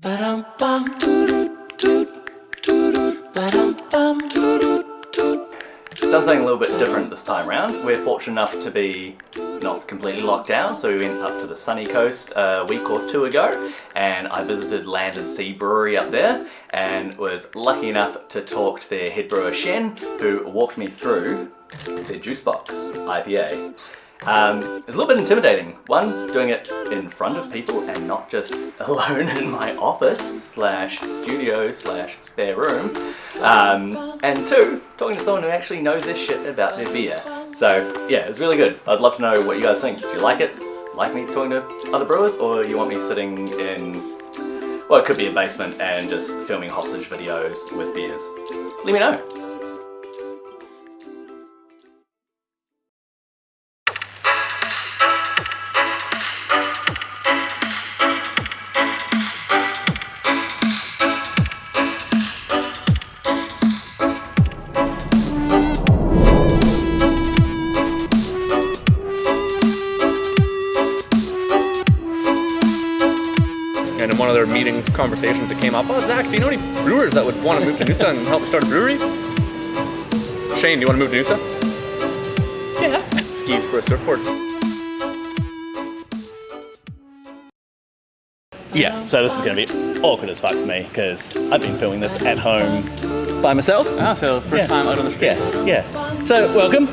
It does something a little bit different this time around. We're fortunate enough to be not completely locked down, so we went up to the sunny coast a week or two ago, and I visited Land and Sea Brewery up there, and was lucky enough to talk to their head brewer Shen, who walked me through their Juice Box IPA. It was a little bit intimidating. One, doing it in front of people and not just alone in my office / studio / spare room. And two, talking to someone who actually knows their shit about their beer. So yeah, it was really good. I'd love to know what you guys think. Do you like it? Like me talking to other brewers? Or you want me sitting in, well, it could be a basement and just filming hostage videos with beers? Let me know. And in one of their meetings, conversations that came up, oh, Zach, do you know any brewers that would want to move to Noosa and help start a brewery? Shane, do you want to move to Noosa? Yeah. Skis for a surfboard. Yeah, so this is going to be awkward as fuck for me, because I've been filming this at home by myself. Ah, so first time out on the streets. Yes, yeah. So welcome.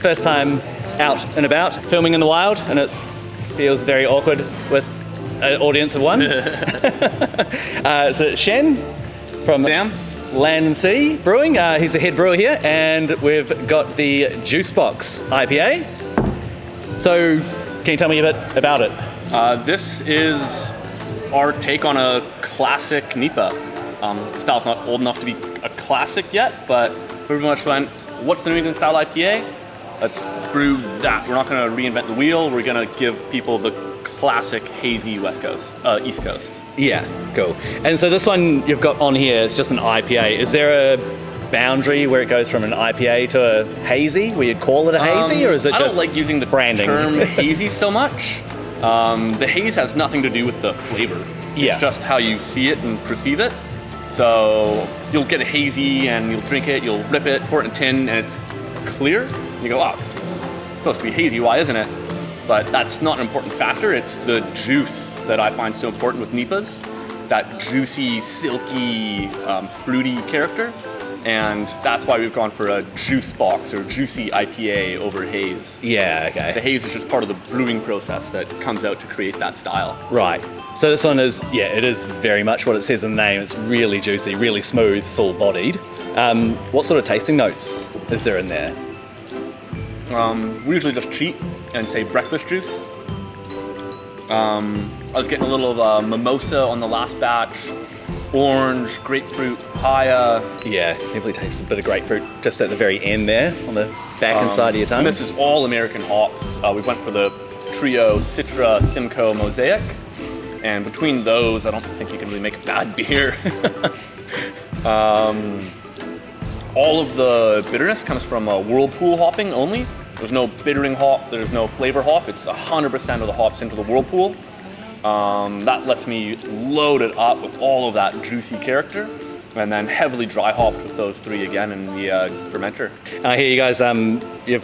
First time out and about, filming in the wild, and it feels very awkward with an audience of one. So Shen from Sam? Land and Sea Brewing. He's the head brewer here, and we've got the Juice Box IPA. So can you tell me a bit about it? This is our take on a classic NEPA. The style's not old enough to be a classic yet, but we pretty much went, what's the New England style IPA? Let's brew that. We're not going to reinvent the wheel. We're going to give people the classic hazy East Coast. Yeah, cool. And so this one you've got on here is just an IPA. Is there a boundary where it goes from an IPA to a hazy, where you'd call it a hazy, or is it just I don't like using the branding? term hazy so much. The haze has nothing to do with the flavor. Yeah. It's just how you see it and perceive it. So you'll get a hazy and you'll drink it, you'll rip it, pour it in a tin, and it's clear. You go, oh, it's supposed to be hazy, why isn't it? But that's not an important factor. It's the juice that I find so important with NEPAs. That juicy, silky, fruity character. And that's why we've gone for a juice box or juicy IPA over haze. Yeah, okay. The haze is just part of the brewing process that comes out to create that style. Right. So this one is, yeah, it is very much what it says in the name. It's really juicy, really smooth, full-bodied. What sort of tasting notes is there in there? We usually just cheat and say breakfast juice. I was getting a little mimosa on the last batch, orange, grapefruit, papaya. Yeah, definitely tastes a bit of grapefruit just at the very end there on the back and side of your tongue. And this is all American hops. We went for the trio Citra, Simcoe, Mosaic. And between those, I don't think you can really make a bad beer. All of the bitterness comes from whirlpool hopping only. There's no bittering hop, there's no flavor hop. It's 100% of the hops into the whirlpool. That lets me load it up with all of that juicy character, and then heavily dry hopped with those three again in the fermenter. I hear you guys, you're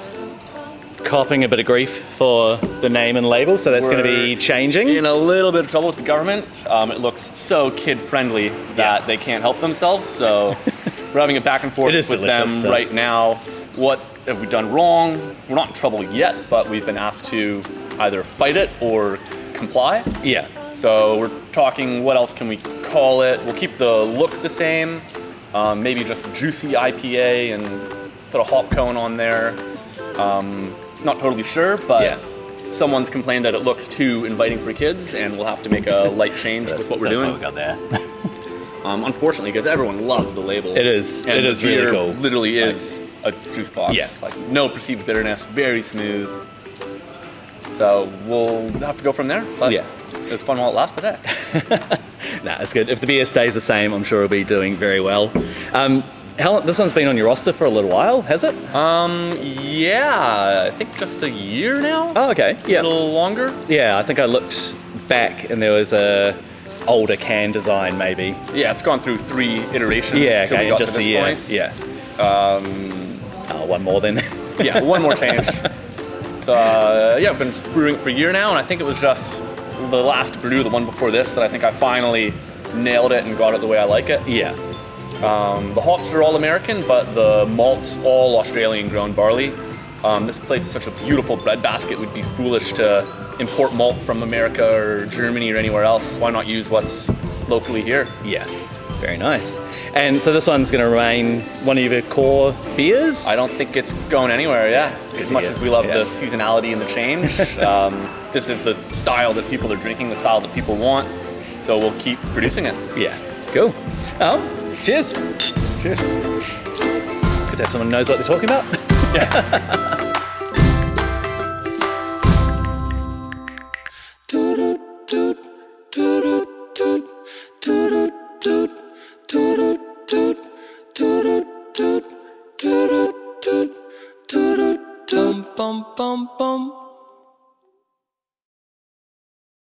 copping a bit of grief for the name and label, so that's going to be changing. In a little bit of trouble with the government. It looks so kid-friendly that they can't help themselves, so we're having a back and forth with them right now. What have we done wrong? We're not in trouble yet, but we've been asked to either fight it or comply. Yeah. So we're talking, what else can we call it? We'll keep the look the same. Maybe just juicy IPA and put a hop cone on there. Not totally sure, but someone's complained that it looks too inviting for kids, and we'll have to make a light change with what we're doing. That's what we got there. Unfortunately, because everyone loves the label. It is. And it is really cool. Literally is a juice box. Yeah. Like no perceived bitterness, very smooth. So we'll have to go from there. But yeah. It was fun while it lasted. Nah, it's good. If the beer stays the same, I'm sure it'll be doing very well. This one's been on your roster for a little while, has it? Yeah, I think just a year now. Oh, okay. Yeah. A little longer. Yeah, I think I looked back and there was a older can design, maybe. Yeah, it's gone through 3 iterations Yeah, till we okay, got just to this the point. yeah. One more then. Yeah, one more change. So yeah, I've been brewing for a year now, and I think it was just the last brew, the one before this, that I think I finally nailed it and got it the way I like it. Yeah. The hops are all American, but the malt's all Australian grown barley. This place is such a beautiful breadbasket. It would be foolish to import malt from America or Germany or anywhere else. Why not use what's locally here? Yeah. Very nice. And so this one's going to remain one of your core beers? I don't think it's going anywhere, yeah. As much as we love the seasonality and the change, this is the style that people are drinking, the style that people want. So we'll keep producing it. Yeah. Cool. Oh, cheers. Cheers. Good to have someone who knows what they're talking about. Yeah. Bum bum bum bum.